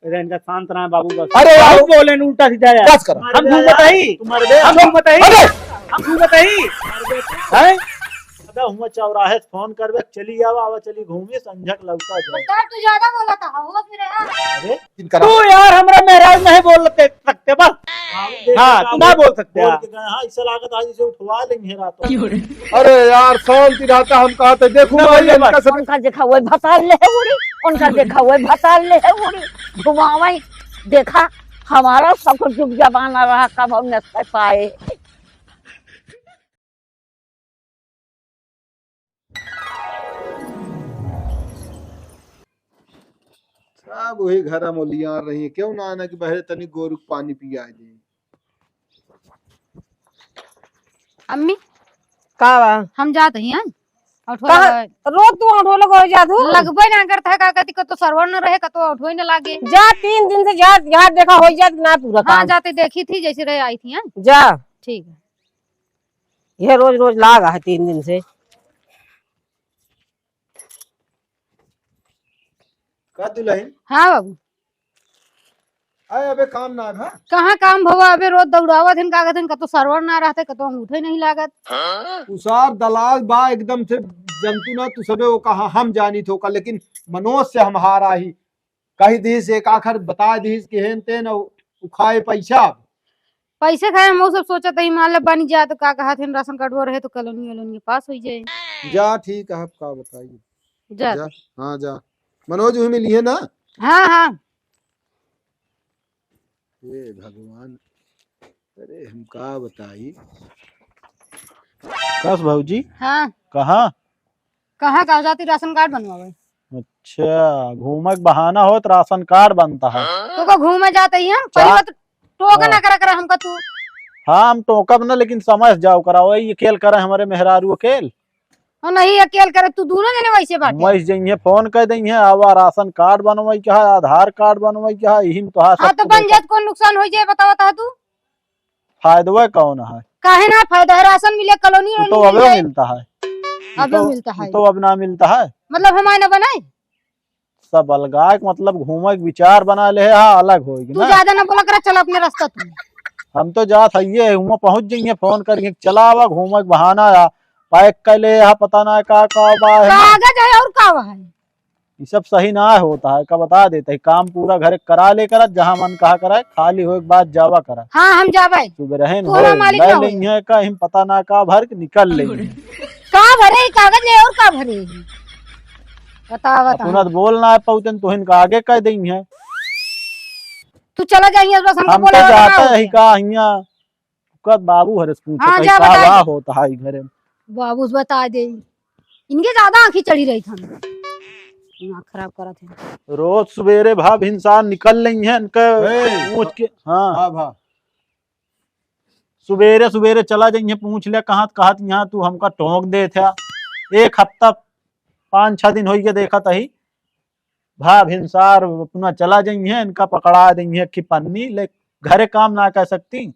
इनका शांत रहा बाबू बस। अरे यार बोले उल्टा सीधा यार। बस कर। हम घूम बताई हम घूम बताई हुआ चौराहे फोन करबे चली आवा आवा चली घूमी संझक लगता जाए। तू ज्यादा बोला था हो फिर अरे तू यार हमरा मेहराज नहीं बोल सकते बस। हाँ तू ना बोल सकते। हाँ इससे लागत आज इसे उठवा लेंगे रात। अरे यार शांति रहता हम कहते देखो उनका देखा हुआ भसाल ले है उड़ी, उनका देखा हुआ भसाल ले है उड़ी घुमावाई। देखा हमारा सब कुछ जुग जमाना रहा कब हम न पाए। सब वही घर मोलियां रही है, क्यों ना आना कि बहरे तनी गोरु पानी पिया दे। अम्मी का हम जाते हैं रोज तू ऑटो लगा जादू लगबे ना करता है का कति को तो सर्वर न रहे का तो ऑटो ही न लागे। जा 3 दिन से जा यहाँ देखा हो जात ना पूरा काम। हाँ जाते देखी थी जैसे रहे आई थी। जा ठीक है यह रोज रोज लागा है 3 दिन से। का दुल्हन हाँ बाबू आए अबे काम ना था। कहाँ काम भवा अबे रोज दौड़ावा थे कागज का तो सर्वर ना रहते का तो हम उठे नहीं लागत। उसार दलाल बा एकदम से जंतु ना तू सबे वो कहा हम जानी थो का, लेकिन मनोज से हम हारा ही कही दीस एक आखर बता दीस कि हेन तेन उखाए पैसा पैसे खाए हम सब सोचा था हिमालय बन जाए तो का कहा थे राशन कार्ड वो रहे तो कॉलोनी वलोनी पास हो जाए। जा ठीक है का बताइए जा हाँ जा मनोज वही मिली है ना। हाँ हाँ हे भगवान अरे हम का बताई। कस भाऊजी हाँ कहाँ कहाँ का जाती राशन कार्ड बनवावे। अच्छा घूमक बहाना हो तो राशन कार्ड बनता है। तो को घूमे जाते ही हम पहले तो टोका ना करा हमका तू। हाँ हम टोकब ना लेकिन समझ जाओ करा वही अकेल करे हमारे मेहरारू अकेल और नहीं अकेल करे तू दोनों जने वैसे बात वही जाइए फोन कर देंगे आवा राशन कार्ड बनवाई क्या है आधार कार्ड बनवाई क्या है यही तो हाँ तो बन जात कौन नुकसान हो जाए बताओ ता तू। फायदा कौन है काहे ना फायदा है राशन मिले कॉलोनी तो अब मिलता है अब मिलता है तो अब ना मिलता है मतलब हमारे ना बनाए सब अलगा मतलब घूमे विचार बना ले हाँ अलग होगी तू ज्यादा ना बोला कर चल अपने रास्ता तू। हम तो जात है वहाँ पहुँच जाइए फोन करिए चला आवा घूमे बहाना या पैक कर ले यहाँ पता ना का कागज है और का है ये सब सही ना होता है का बता देते है काम पूरा घर करा ले कर जहाँ मन कहा कराए खाली हो एक बात जावा करा। हाँ हम जावे सुबह रहे का हम पता ना का भर के निकल लेंगे का भरे कागज है और का भरे बता बोलना है पहुँचन तो इनका आगे कह देंगे तू चला जाइए हम तो जाता है का यहाँ बाबू हरस पूछा होता है घरे बाबू बता दे इनके ज्यादा आंखें चढ़ी रही था दिमाग खराब करा थे। रोज सवेरे भाव इंसान निकल रही है इनके पूछ के। हाँ सवेरे सवेरे चला जाइए पूछ ले कहाँ यहाँ तू हमका टोक दे था 1 हफ्ता 5-6 दिन हो गया देखा तही भाव हिंसार अपना चला जाइए इनका पकड़ा देंगे कि पन्नी ले घरे काम ना कर सकती।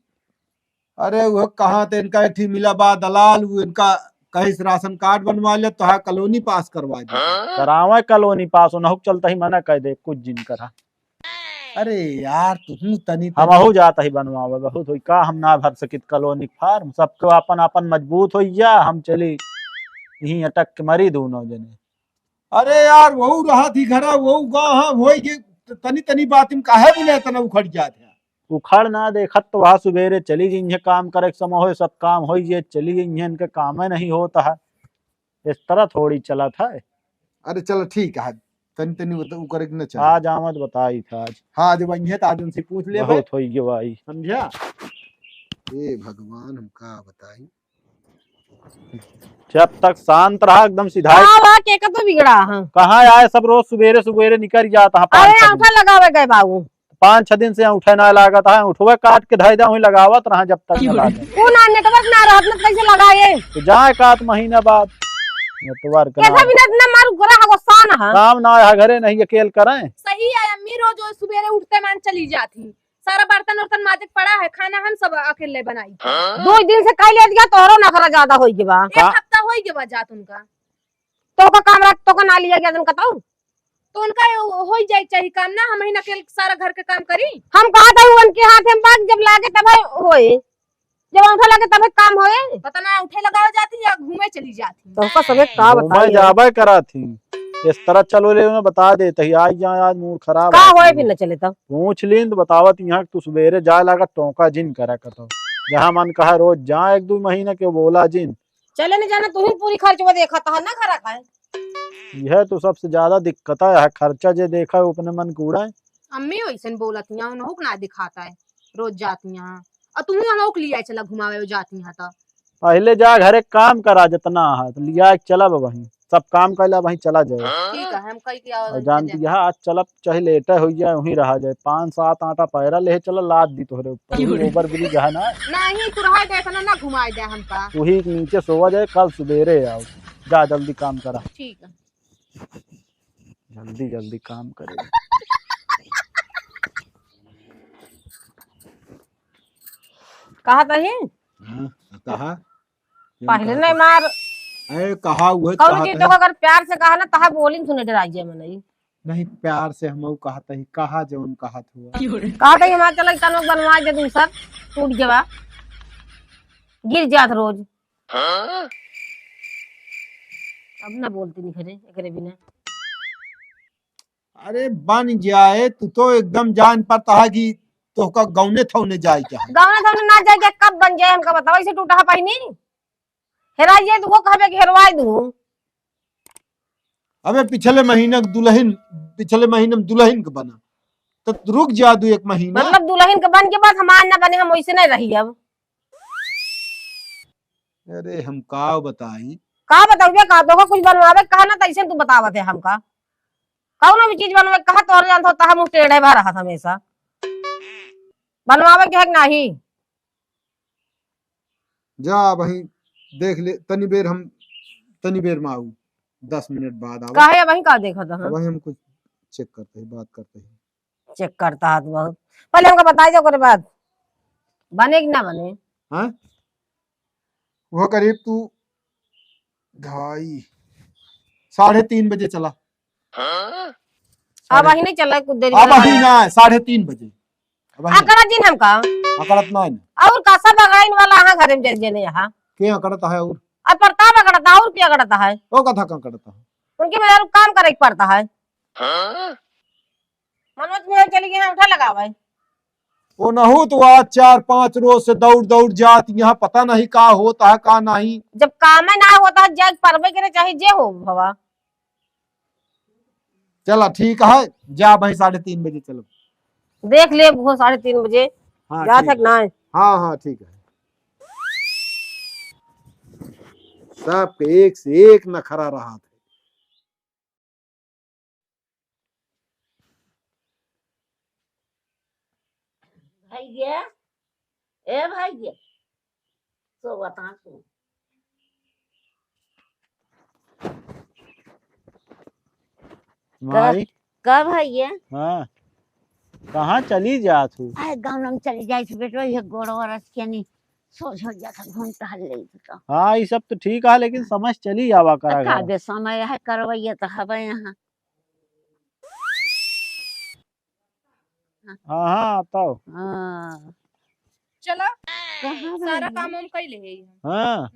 अरे वो कहाँ थे इनका एठी मिला बा दलाल इनका कहीं से राशन कार्ड बनवा ले तो कॉलोनी पास करवा दे करावे कॉलोनी पास न चलता ही मना कह दे कुछ जिन करा। अरे यार तुम तनी हम हो जाता ही बनवावे बहुत हुई का हम ना भर सकित कॉलोनी फार्म सबको अपन अपन मजबूत हो जा हम चली यही अटक के मरी दोनों जने। अरे यार वो रहा थी घरा वो गाँव तनी तनी बात में काहे बोले तना उखड़ जाते उखड़ ना देखत तो वहाँ सवेरे चली जाइए काम करे समय हो सब काम हो जाए चली जाइए इनके काम नहीं होता है इस तरह थोड़ी चला था। अरे चलो ठीक है तनी तनी करे न चल आज आमद बताई था आज। हाँ जब वही है तो आज उनसे पूछ ले बहुत होई गई भाई समझा। ए भगवान हम का बताई जब तक शांत रहा एकदम सीधा के का तो बिगड़ा हां कहाँ आए सब रोज सवेरे सवेरे निकल जाता है। अरे अंगूठा लगावे गए बाबू 5-6 दिन से उठे ना लागत है उठवे काट के धैदा वही लगावत रहा जब तक नेटवर्क ना रहत न कैसे लगाए तो जाए का महीना बाद नेटवर्क कैसा भी ना मारू गोरा गुस्सा ना काम ना है घरे नहीं अकेल करें सही है अम्मी रोज सुबह उठते मान चली जाती सारा बर्तन वर्तन माजिक पड़ा है खाना हम सब अकेले बनाई 2 दिन से कह ले दिया तोरो नखरा ज्यादा होई गेबा 1 हफ्ता होई गेबा जात उनका तो का काम रख तो का ना लिया गया तुम बताओ तो उनका हो ही जाए चाहिए काम ना, हम ही अकेले सारा घर के काम करी। हम कहा था उनके हाथ में बात जब लागे तब होए, जब अंगूठा लागे तब काम होए। पता ना उठे लगाओ जाती या घूमे चली जाती। तो उसका सबे का घूमे बताइए जाबे करा थी, इस तरह चलो ले उन्हें बता देते ही आज यहाँ आज मूड खराब का है। होए फिर न चले तब। पूछ लीन तो बतावत यहाँ तू सवेरे जाए लगा टोका जिन करे कतो, जहाँ मन कहा रोज जा 1-2 महीने के बोला जिन। चले नहीं जाना, तू ही पूरी खर्च वो देखा था ना खरा का है। यह तो सबसे ज्यादा दिक्कत है, खर्चा जे देखा है अपने मन कूड़ा है। अम्मी वैसे बोलती हैं उन्हों ना दिखाता है, रोज जाती हैं और तुम हम लिया चला घुमावे जाती हैं। तो पहले जा घरे काम करा जितना है तो लिया चला वहीं सब काम कर ला वहीं चला जाए। ठीक है हम कई क्या और जानती है आज चलब चाहे लेटा हो जाए वहीं रहा जाए, 5-7 आटा पैरा ले चलो लाद दी तोहरे ऊपर ओवर ब्रिज है ना, नहीं तू रहा देखना ना घुमाए दे हमका। तू ही नीचे सोवा जाए, कल सवेरे आओ, जा जल्दी काम करा, ठीक है जल्दी जल्दी काम करे। कहा था ही कहा पहले नहीं मार अरे कहा हुआ कौन चीज तो अगर प्यार से कहा ना तहा बोली सुने डराई जे मन नहीं प्यार से हम कहता ही कहा जो उन कहा हुआ कहा था हिमाचल चल तनो बनवा दे तू सब टूट जावा गिर जात रोज। अब ना बोलती नहीं खरे एकरे बिना। अरे बन जाए तू तो एकदम जान पता है कि तो का गौने थौने जाए क्या गाँव में ना जाए कब बन जाए हमका बताओ, ऐसे टूटा पाई हेराई जाए तो वो कहबे कि हेरवाई दूं। अबे पिछले महीने में दुल्हन के बना तो रुक जा 2-1 महीना। मतलब दुल्हन के बन के बाद हमार ना बने, हम वैसे नहीं रही अब। अरे हम का बताई का बताओ का तो कुछ बनवावे कहा ना तैसे तू बतावत है हमका कौन भी चीज बनवावे कहा तो जान होता हम टेढ़े भा रहा था हमेशा बनवावे के है नहीं। जा भाई देख ले तनी बेर में आऊ 10 मिनट बाद आओ। काहे वही का देखा था वही हम कुछ चेक करते हैं बात करते हैं। चेक करता है बहुत पहले हमका बताई जाओ करे बाद बने कि ना बने। हाँ वो करीब तू 2:30-3:30 बजे चला। अब वही नहीं चला कुछ देर अब अभी ना 3:30 बजे अकड़ा दिन हमका अकड़त ना है और का सब अगड़ाइन वाला हां घर में जल जने यहां के अकड़ता है और अब प्रताप अगड़ता और क्या अगड़ता है वो कथा का करता है उनके मेरा काम करे पड़ता है। मनोज में चली गई उठा लगावे वो न हो तो आज 4-5 रोज से दौड़ जात यहाँ पता नहीं का होता है का नहीं। जब काम ना होता है जग परवे करे चाहे जे हो भवा। चला ठीक है जा भाई 3:30 बजे चलो देख ले वो 3:30 बजे हाँ जा ठीक तक ना हाँ ठीक है। सब एक से एक नखरा रहा था। भैया ए भैया तो बता तू माई का भैया हाँ कहाँ चली जा तू? आए गाँव में चली जाए बेटो ये गोड़ वरस के नहीं सोच हो जाता घूम टहल ले तो हाँ ये सब तो ठीक है लेकिन समझ चली आवा करा का घर। दे समय है करवैया तो हवे यहाँ हाँ हाँ आता हूँ। हाँ चला कहाँ सारा भैया? काम हम कर ले हैं। हाँ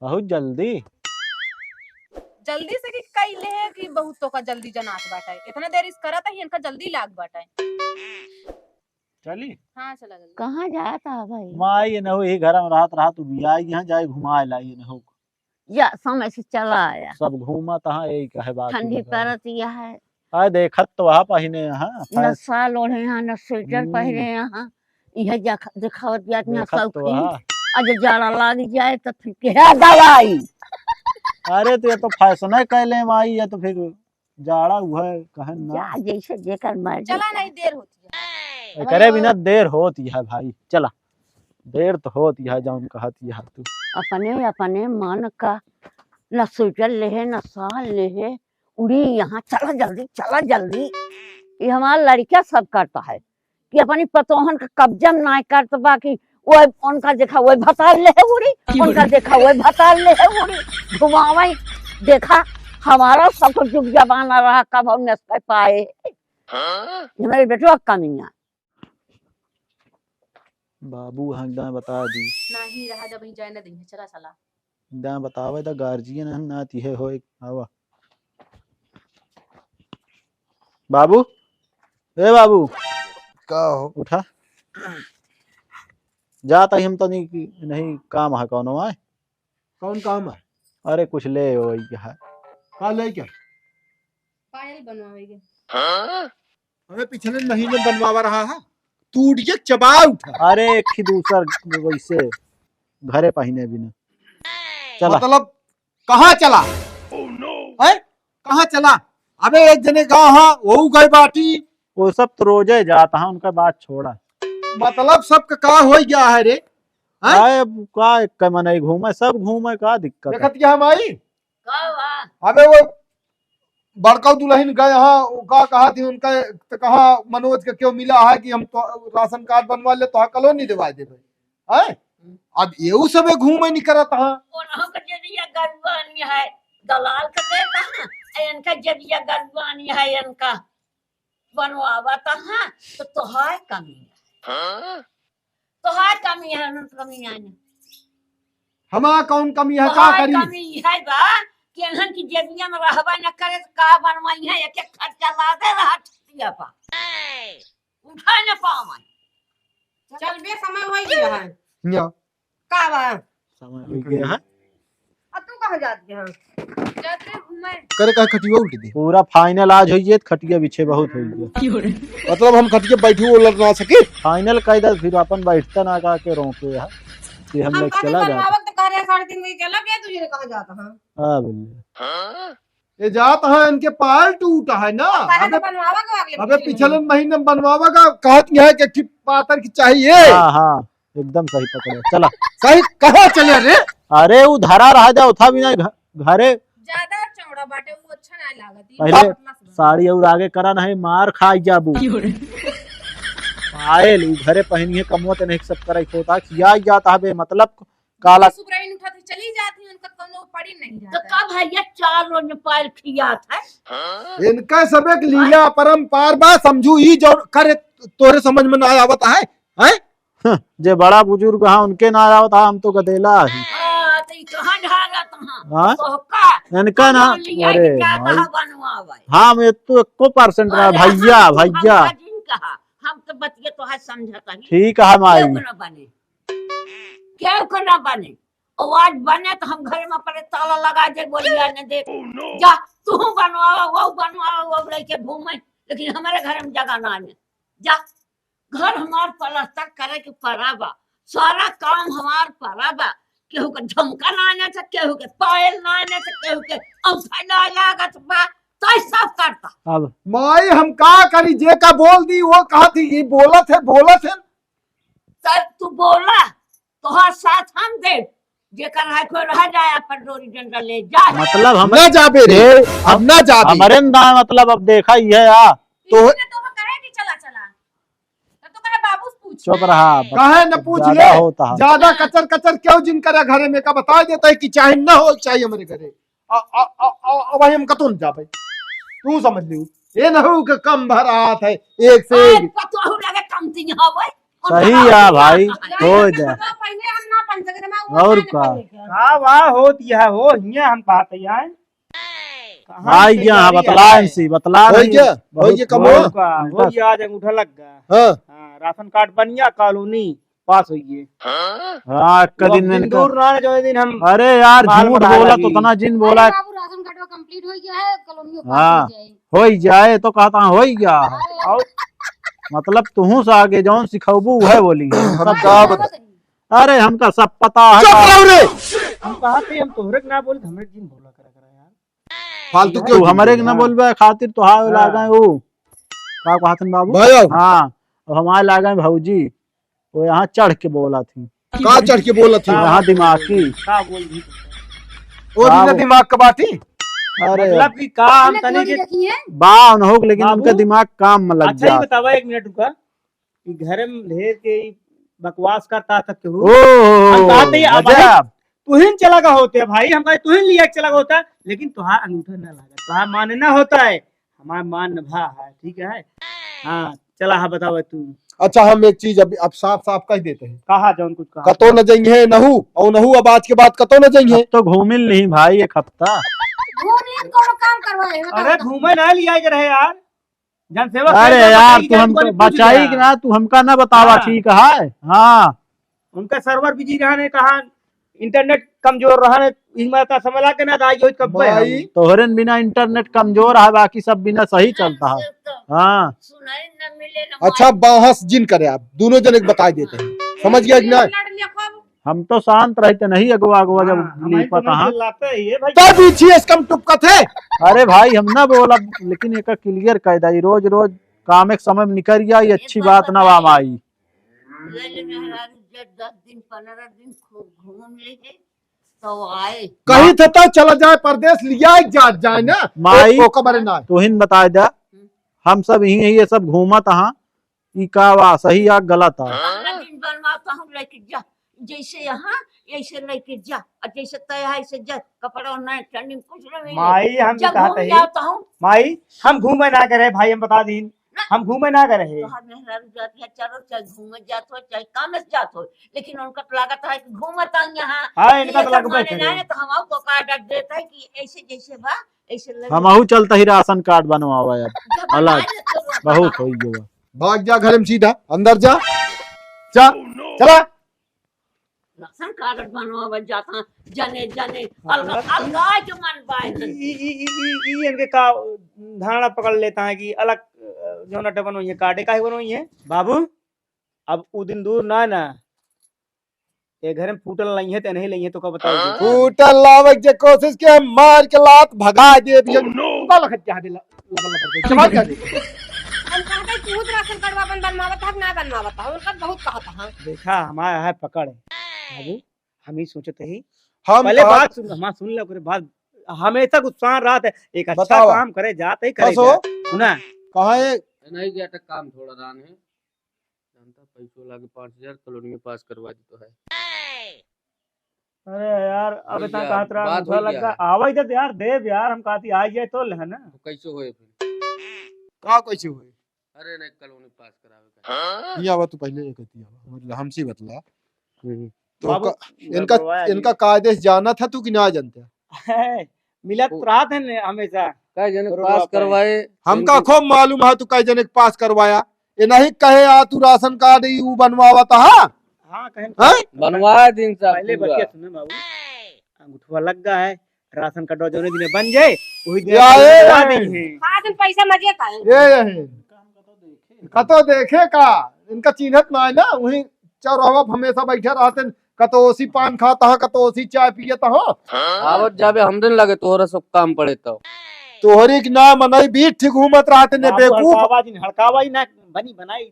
बहुत जल्दी जल्दी से कि कई ले है कि बहुत तो का जल्दी जनात बाटा इतना देर इस करा था ही इनका जल्दी लाग बाटा। चली हाँ चला जल्दी। कहाँ जाता है भाई माँ ये न हो यही घर में रहा तू भी आई यहाँ जाए घुमा ला ये न हो या समय से चला आया सब घूमा तहाँ यही कहे बात ठंडी पड़त यह है आए देखत तो वहाँ पहिने यहाँ न साल ओढ़े यहाँ न स्वेटर पहने यहाँ यह दिखावत जात में देखत तो शौकीन वहाँ। आज जाड़ा लग जाए तो फिर क्या दवाई अरे तो ये तो फैशन है कहले माई या तो फिर जाड़ा हुआ है कहे ना जा जैसे जेकर मर्जी चला नहीं देर होती है। करे बिना देर होती है भाई चला देर तो होती है जाऊन कहती है तू अपने अपने मन का न स्वेटर ले न साल ले उड़ी यहाँ चला जल्दी ये हमारा लड़का सब करता है कि अपनी पतोहन का कब्जा ना करता बाकी वो उनका देखा वो भतार ले उड़ी उनका देखा वो भतार ले उड़ी घुमावे देखा हमारा सब जुग जमाना रहा कब हम नस्ल पाए हमारे बेटो कमियां बाबू हंगदा बता दी नहीं रहा जब ही जाने दी चला चला दा बतावे द गार्जियन हन ना तिहे होय आवा बाबू ए बाबू का हो उठा जाता ही हम तो नहीं काम है कौन है कौन काम है अरे कुछ ले हो है का ले क्या पायल बनवाएंगे हमें पिछले महीने बनवा रहा है टूट के चबा उठा अरे एक ही दूसर वैसे घरे पहने भी ना चला मतलब कहाँ चला है कहाँ चला अबे एक जने कहा हाँ वो गए बाटी वो सब तो रोजे जाता है उनका बात छोड़ा मतलब सबका का हो गया है रे हैं? आए अब का एक मने घूमे सब घूमे का दिक्कत है देखत क्या हम आई अबे वो बड़का दुल्हन गए हाँ का कहा थी उनका तो कहा मनोज का क्यों मिला है कि हम तो राशन कार्ड बनवा ले तो कॉलोनी दिवा देवे हैं अब ये सब घूमे नहीं करत हाँ उनहों का जरिया गरबानी है दलाल का देता है इनका जरिया गरबानी है इनका बनवावा तो हाँ तो तोहार कमी है तोहार कमी है उनका कमी है हमारा कौन कमी है का तोहार करी कमी है बा कि इन्हन की जरिया में रहबा न करे तो का बनवाई है एक एक खर्चा ला दे रहा ठिया पा उठा न पावन चल बे समय हो गया है या का बा समय हो गया है अब तू कहां जाती है जाते घूमे करे का खटिया उल्टी दे पूरा फाइनल आज होइए तो खटिया पीछे बहुत होइए मतलब हम खटिया बैठे वो लड़ ना सके फाइनल कह दे फिर अपन बैठता ना का के रोके है कि हम हम लोग कहते चला जाते बनवावत तो कह रहे 3:30 बजे चला गया तुझे कहां जाता है हां बोलिए ये जात है इनके पायल टूटा है ना काहे अबे तो बनवावा को अगले अबे पिछले महीने में बनवावा का कहत यह है कि ठीक पातर की चाहिए हां हां एकदम सही पकड़े चला सही कहाँ चले रे अरे वो धरा रह जाओ था भी ना घरे ज्यादा चौड़ा बाटे वो अच्छा ना लागत पहले साड़ी और आगे करा नहीं मार खाई जाबू पायल उ घरे पहनिए कमवत नहीं सब करे होता किया जाता बे मतलब काला सुबराइन उठाती चली जाती उनका कोनो पड़ी नहीं तो जाता का भैया 4 रोज में पायल खिया था इनका सब एक लीला परम्पार बा समझू ही जो करे तोरे समझ में ना आवत है हैं जे बड़ा बुजुर्ग हाँ उनके ना आवत हम तो गदेला ही तो ई कहां ढाला तहां हाँ सोका इनका ना अरे भाई हाँ मैं तो 1% ना भैया भैया हम तो बतिया तो है समझता नहीं ठीक है माई क्यों ना बने क्यों को ना बने आवाज बने तो हम घर में पहले ताला लगा दे बोलिया ने दे जा तू बनवावा वो लेके घूमे लेकिन हमारे घर में जगह ना है जा घर हमार पलस्तर करे के पराबा सारा काम हमार पराबा केहू के झुमका ना आने से केहू के पायल ना आने से केहू के औंठा ना लागत बा तो सब करता अब माई हम का करी जे का बोल दी वो कहा थी ये बोलत है सर तू बोला तोहार साथ हम दे जेकर है कोई रह जाए अपन डोरी डंडा ले जा मतलब हम ना जाबे रे अब ना जाबे हमारे ना मतलब अब देखा ही है यार तो कहे कि चला चला तो कहे बाबू पूछ चुप रहा कहे न पूछ ज्यादा ले होता है ज्यादा कचर कचर क्यों जिन करे घरे में का बता देता है कि चाहे ना हो चाहिए हमारे घरे अब हम कतो न जाबे तू समझ लियो ये न हो कि कम भरात है एक से एक पतो लगे कम तीन हवे सही है भाई हो जाए पहले हम ना बन सकते मैं और का का वाह होत यह हो हिया हम कहते यार आई गया बतला इनसी बतला हो रही गया हो गया कम हो हो गया आज अंगूठा लग गया हां हाँ, राशन कार्ड बनिया कॉलोनी पास होइए हाँ एक दिन में इनका दूर ना जो दिन हम अरे यार माल झूठ बढ़ाए बोला लगी। तो इतना जिन बोला बाबू राशन कार्ड कंप्लीट हो गया है कॉलोनी में हाँ। पास हो जाए हो ही जाए तो कहता हो ही गया और मतलब तुहू से आगे जौन सिखबू है बोली हम का बता अरे हमका सब पता है चुप रहो रे हम कहा थे हम तोहरे के ना बोल हमरे जिन बोला करा यार फालतू तू क्यों हमारे के ना बोलबे खातिर तो हां लागा वो का कहतन बाबू भाई हाँ और हमारे लागा भौजी वो यहाँ चढ़ के बोला थी का चढ़ के बोला थी यहाँ दिमागी का बोल दी और बिना दिमाग का बात ही अरे मतलब कि का हम तने के देखी है बाव न हो लेकिन बाबू, उनका दिमाग काम में लग अच्छा ही जाता बतावा 1 मिनट रुका कि घर में ढेर के बकवास करता था केहू ओ हम कहते हैं, अब गजब तुहिन चला का होते है भाई, हम तुहिन लिया चला का होता है, लेकिन तुहार अंगूठा ना लगा, तुहार मानना होता है, हमारा मान नभा है, ठीक है। हाँ चला, हाँ बताओ तू। अच्छा हम एक चीज अब साफ साफ कह देते हैं, कहा जौन कुछ कहा। कतो न जाइए नहू और नहू अब आज के बाद कतो न जाइए। अब तो घूमिल नहीं भाई एक हफ्ता। घूमिए कोनो काम करवाए अरे घूमे ना लिया के रहे यार, जनसेवा। अरे यार तू हमको बचाई कि ना, तू हमका ना बतावा, हाँ। ठीक है। हाँ उनका सर्वर बिजी रहा ने, कहा इंटरनेट कमजोर रहा ने, इनमें समझ के ना आई कब भाई तोहरे बिना इंटरनेट कमजोर है, बाकी सब बिना सही चलता है। हाँ सुनाई न मिले न अच्छा बाहस जिन करे, आप दोनों जने बता देते हैं, समझ गया कि ना। हम तो शांत रहते नहीं, अगवा अगवा जब नहीं पता। हाँ तो पीछे कम टुपका थे। अरे भाई हम ना बोला, लेकिन एक क्लियर कह दी, रोज रोज काम एक समय में निकल गया, ये अच्छी बात ना वाम आई। ले ले मेहरारू, जब 10 दिन 15 दिन खूब घूम ले तो आए। कहीं थे तो चला जाए परदेश, लिया जाए ना माई ओ खबर ना। तोहिन बता दे, हम सब यही ये सब घूमत हाँ, ई का वा सही या गलत है। 15 दिन बनवाता हूँ, लेके जा जैसे यहाँ ऐसे लेके जा, और जैसे तय है ऐसे जा, कपड़ा नहीं ठंडी कुछ नहीं। माई हम जब कहते घूम हैं जाता हूँ माई, हम घूमे ना करे भाई, हम बता दी हम घूमे ना करे। तो हम मेहरारू जाती है, चलो चाहे घूमे जात हो चाहे काम से जात हो, लेकिन उनका तो लागत है कि घूमता यहाँ। हाँ इनका ये तो सब लगभग माने ना है, तो हम आपको कार्ड रख देता है कि ऐसे जैसे बा ऐसे लगे। हमहू चलता ही राशन कार्ड बनवावा यार, जब अलग बनाए तो बहुत हो गया। भाग जा घर में सीधा, अंदर जा जा चला। राशन कार्ड बनवा जाता जने जने अलगा अलगा जो मन बाय इनके का धारणा पकड़ लेता है कि अलग जो नट बनवाइए, काटे का ही बनवाइए बाबू। अब वो दिन दूर ना ये घर में फूटल नहीं है तो नहीं नहीं है, तो क्या बताओ। फूटल लावक जे कोशिश के मार के लात भगा दे भी। चमार कर दे। हम कहते तू राशन कार्ड अपन बनवावत है ना बनवावत है, उनका बहुत कहता है। देखा हमारा है पकड़ बाबू, हम ही सोचते ही हम पहले बात सुन, हमारा सुन लो बात, हमेशा गुस्सा रात है, एक अच्छा बताओ। काम करे जाते ही करे बस हो। सुना। कहाँ है नहीं गया था काम, थोड़ा रान है जानता, पैसों लागे 5000 कॉलोनी में पास करवा दी तो है। अरे यार अब हो इतना गया, कहत रहा बात मुझे हो लगा गया। आवा इधर यार, देव यार हम कहती आ जाए तो है ना। तो कैसे होए फिर? कहाँ कैसे हुए? अरे नहीं कॉलोनी पास करावे का। ये आवा तू पहले ये कहती आवा, मतलब हमसे बतला तो बाबू, इनका इनका कायदे जाना था तू कि ना जानते? मिलत रात है ने हमेशा। कई जने बरोबर पास बात है। करवाए, हमका खूब मालूम है तू कई जने के पास करवाया, ये नहीं कहे आ तू राशन कार्ड यू बनवावा था। हाँ कहें हैं? बनवाए दिन साहब पहले पूरा। बच्चे सुने बाबू, अंगूठा लग गया है, राशन कार्ड जो दिन बन जाए वही दिन या ये बनवा है। देंगे। आज हम पैसा मजे का है। ये कतो देखे का इनका चिन्हत ना है ना, वही चौराहा पर हमेशा बैठे रहते, कतो ओसी पान खाता है, कतो ओसी चाय पियता हो। आवत जाबे हमदन लगे तोहरा सब काम पड़े तो। तोहरी के नाम मनई भी ठीक घूमत रहते ने बेवकूफ। हड़कावा ही ना बनी बनाई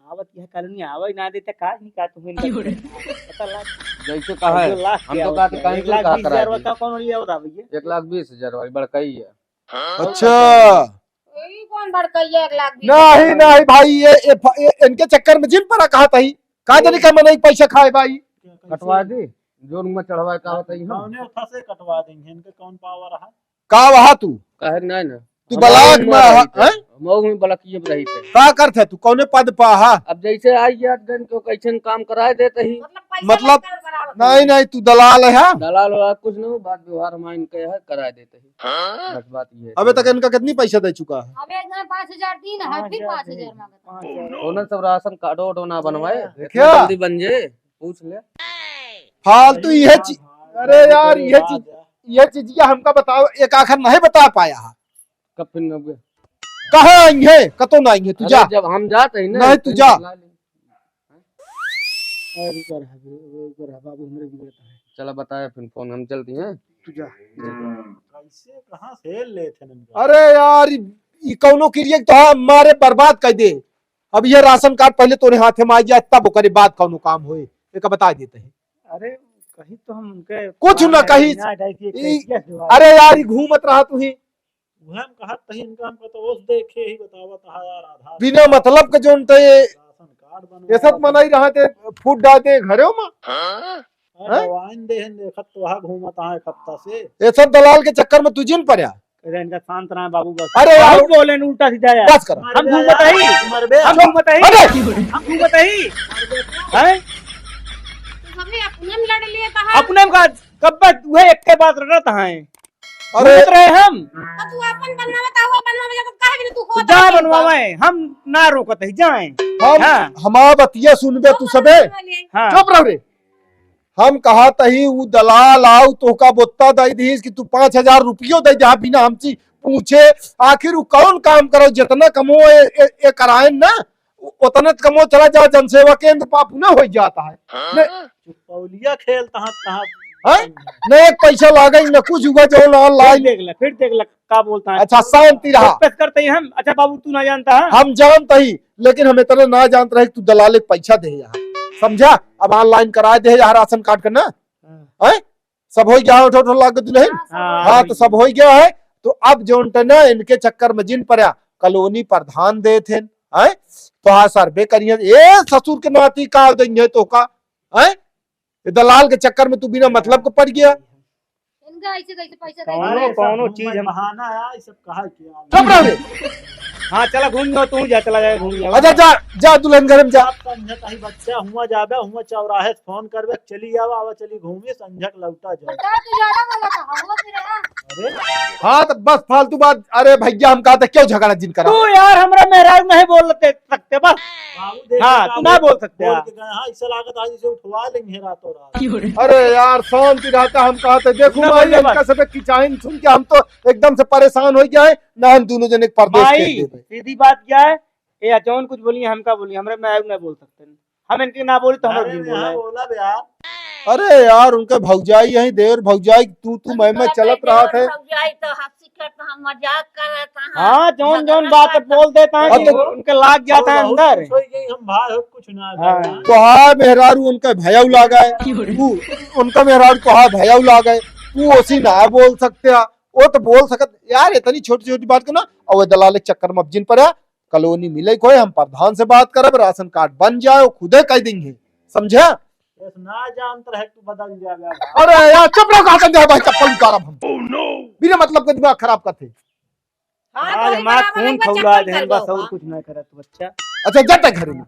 आवत यह कॉलोनी आवा ही ना देते का नहीं का तुम पता लग जैसे कहा है हम तो कहते कहीं क्यों कहा करा दी। 1,20,000 कौन लिया बता भैया। 1,20,000 वाली बड़काई है। अच्छा यही कौन भड़कैया 1,20,000। नहीं नहीं भाई ये इनके चक्कर में जिम पड़ा कहा था, कहा जाने का मनई पैसा खाए भाई। कटवा दी जो में चढ़वाए का होता ही हम कौने उठा से कटवा देंगे, इनके कौन पावर है। का वहा तू कहे नहीं ना तू बलाक में हैं? मऊ में बलकिए रही थे। का करते तू कौने पद पा हा? अब जैसे आई याद गन को कैसे काम कराए देते ही मतलब नहीं नहीं तू दलाल है हा? दलाल वाला कुछ नहीं, बात व्यवहार मान के है कराए देते ही बस बात ये है। अबे तक इनका कितनी पैसा दे चुका है? अब एक 5,000 दिन है, फिर 5,000 मांगता। उन्होंने सब राशन कार्ड वोट ना बनवाए, क्या? जल्दी बन जाए पूछ ले। फालतू ये अरे यार ये चीजिया हमका बताओ, एक आखिर नहीं बता पाया है। कब फिर न गए? कहाँ आएंगे कतो ना आएंगे, तू जा। अरे जब हम जाते हैं ना नहीं, तू जा। बाबू हमरे बिगड़ता है। चला बताया फिर फोन हम चलती हैं। तू जा। कैसे कहाँ से ले थे इनका? अरे यार ये कौनो क्रिया तो हमारे बर्बाद कर दे। अब ये राशन कार्ड पहले तोरे हाथे में आ जाए तब करे बाद कौनो काम होए, एक बता देते हैं। अरे कहीं तो हम उनके कुछ ना कहीं। अरे अरे यार ये घूमत रहा तू ही वह हम कहा तही इनका हमको तो उस देखे ही बतावा था यार, आधार बिना मतलब के जोन ते राशन कार्ड ये सब मनाई रहा थे फूट डालते घरों में। वाइन देहन देखत तो वहां घूमत है एक हफ्ता से। ये सब दलाल के चक्कर में तू जिन पड़या। अरे इनका शांत रहा बाबू बस। अरे यार बाबू बोले न उल्टा सीधा यार। बस कर। हम तू बताई मरबे हम तू बताई अरे! हम तू बताई हैं सभी अपने में लड़ लिए कहा अपने का कब वह एक के बात रटत हैं। अरे सोच रहे हम तो तू अपन बनवाता हुआ बनवा जब काहे भी तू तो हो जा बनवावे हम ना रोकत है जाए। हम हाँ। हमारा बतिया सुनबे तू सबे। हाँ चुप रहो रे। हम कहा तही वो दलाल आउ तो का बोत्ता दई दीस कि तू 5000 रुपयो दे जहाँ बिना हमची पूछे। आखिर वो कौन काम करो जितना कमो ए कराए ना उतना कमो चला जाओ जनसेवा केंद्र पाप न हो जाता है। पौलिया खेल तहाँ तहाँ हैं? न एक पैसा लागे न कुछ हुआ जो ऑनलाइन। फिर देख ले का बोलता है। अच्छा शांति रहा। वापस करते ही हम। अच्छा बाबू तू ना जानता है हम जानते ही लेकिन हम इतना ना जानते रहे कि तू दलाल के पैसा दे यहाँ समझा। अब ऑनलाइन करा दे यहाँ राशन कार्ड करना है सब हो गया 8 लाख दुल्हन। हाँ तो सब हो गया है। तो अब जो ना इनके चक्कर में जिन पर कॉलोनी प्रधान दे थे तो हाँ सर्वे करिए ए ससुर के नाती का देंगे तो का है दलाल के चक्कर में तू बिना मतलब को पड़ गया। इनका ऐसे कैसे पैसा कौनो दे कौनो चीज हम बहाना है ये सब कहा किया। चुप रहो रे। हाँ चला घूम जाओ तू जा चला जाए घूम जाओ। अच्छा जा जा दुल्हन घर में जा। आप समझत ही बच्चा हुआ जाबे हुआ चौराहे से फोन करबे चली आवा आवा चली घूमे संझक लौटा जाए। बता तू ज्यादा बोला था हम फिर है अरे हाँ तो बस फालतू बात। अरे भैया हम कहा था क्यों झगड़ा जिन करा। तू यार हमरा मेहराज नहीं बोल सकते बस। बाबू देख हाँ, के तू का ना बोल सकते बोल हाँ। के गए, हाँ ऐसा लागत आज इसे उठवा लेंगे रातों रात। अरे यार शांति रहता हम कहा था देखो ना भाई बोलिए इनका सब किचाइन सुन के हम तो एकदम से परेशान हो गया है ना। हम दोनों जने परदेश भाई भेज देते। सीधी बात क्या है ये अचौन कुछ बोलिए हमका बोलिए हमरा मैं नहीं बोल सकते। हम इनके ना बोली तो हम अरे भी यहाँ बोला बोला बे यार अरे यार उनके भौजाई यही देवर भौजाई तू मैं चलत रहा थे। तो हंसी करता हम मजाक कर रहा था। हाँ जौन जौन बात बोल देता है कि उनके लाग जाता है अंदर। कुछ हो गई हम भाई हो कुछ ना हाँ। कर। तो हाँ मेहरारू उनका भैया लागा है तू उनका मेहरारू तो हाँ भैया लागा है तू उसी ना बोल सकते है। वो तो बोल सकत यार इतनी छोटी छोटी बात को ना और वो दलाल के चक्कर में अब जिन पर है कॉलोनी मिले कोई हम प्रधान से बात करब राशन कार्ड बन जाए वो खुदे कह देंगे समझा। बस ना जानत रहे तू बदल जाएगा। अरे यार चुप रहो कहा जाए भाई चप्पल उतारब हम बिना मतलब के दिमाग खराब करते। आज हमारा खून खौला दे बस और कुछ नहीं करत बच्चा। अच्छा जाते घर में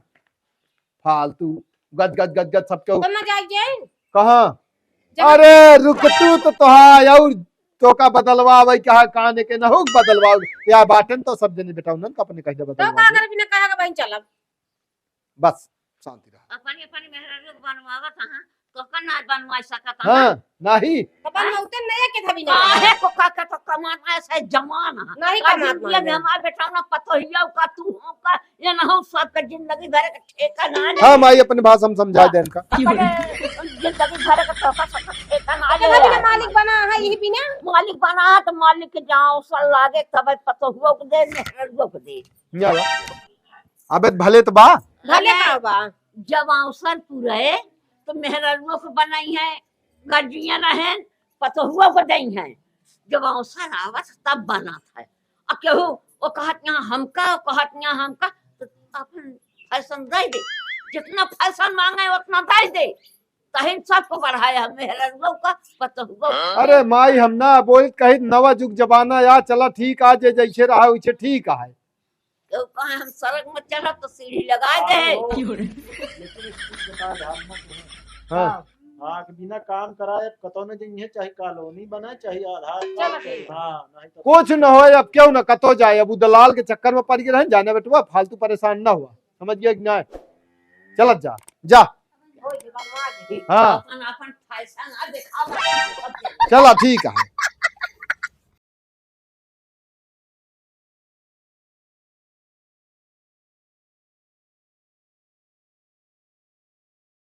फालतू गद गद गद गद सबके करना चाहिए कहा। अरे रुक तू तो तोहा और तो का बदलवा भाई क्या काने के ना हो बदलवा या बाटन तो सब जने बेटा उनन का अपने कह दे तो बदलवा का दे। कर बिना कहा के बहन चलब बस शांति रहा। अपनी अपनी मेहरारू बनवावत हाँ तो का ना बनवा सकत हाँ नहीं अपन होते नहीं के धबी ना काहे को का तो कमाना ऐसा जमान नहीं का कमात जिंदगी में माने। हमार बेटा ना पतोहिया का तू हो का ये ना हो सब का जिंदगी भर का ठेका ना ले। हाँ माई अपने भाषा हम समझा दे इनका। अपने जिंदगी भर का तो सब ठेका ना अगर ले। बिना मालिक बना है यही बिना मालिक बना तो मालिक के जाओ सल लागे तब पतोहुआ को दे मेहरारू को दे। याला अबे भले तो बा भले का बा जब अवसर पूरे तो मेहरारुओं को बनाई है गर्जियां रहे पतोहुआ को दई है। जब अवसर आवत तब बना था अब केहू वो कहत यहाँ हमका कहत यहाँ हमका तो अपन फैशन दे दे जितना फैशन मांगे उतना दे दे तहिन सबको बढ़ाया मेहरारुओं का पतोहुआ का। अरे माई हम ना बोल कही नवा जुग जमाना यार चला ठीक आ जे जैसे रहा वैसे ठीक है। केहू कहे हम सड़क में चढ़ब तो सीढ़ी लगा दे। हाँ हाँ कि बिना काम कराए कतो न जइए चाहे कॉलोनी बना चाहे आधार चलो कार्ड ठीक। हाँ नहीं तो कुछ न हो अब क्यों न कतो जाए अब वो दलाल के चक्कर में पड़ के रहे जाने बेटुआ फालतू परेशान ना हुआ समझ गया कि ना चलत जा जा हो जी बनवा दे हाँ अपन अपन फैशन आ दिखावा। चला ठीक है।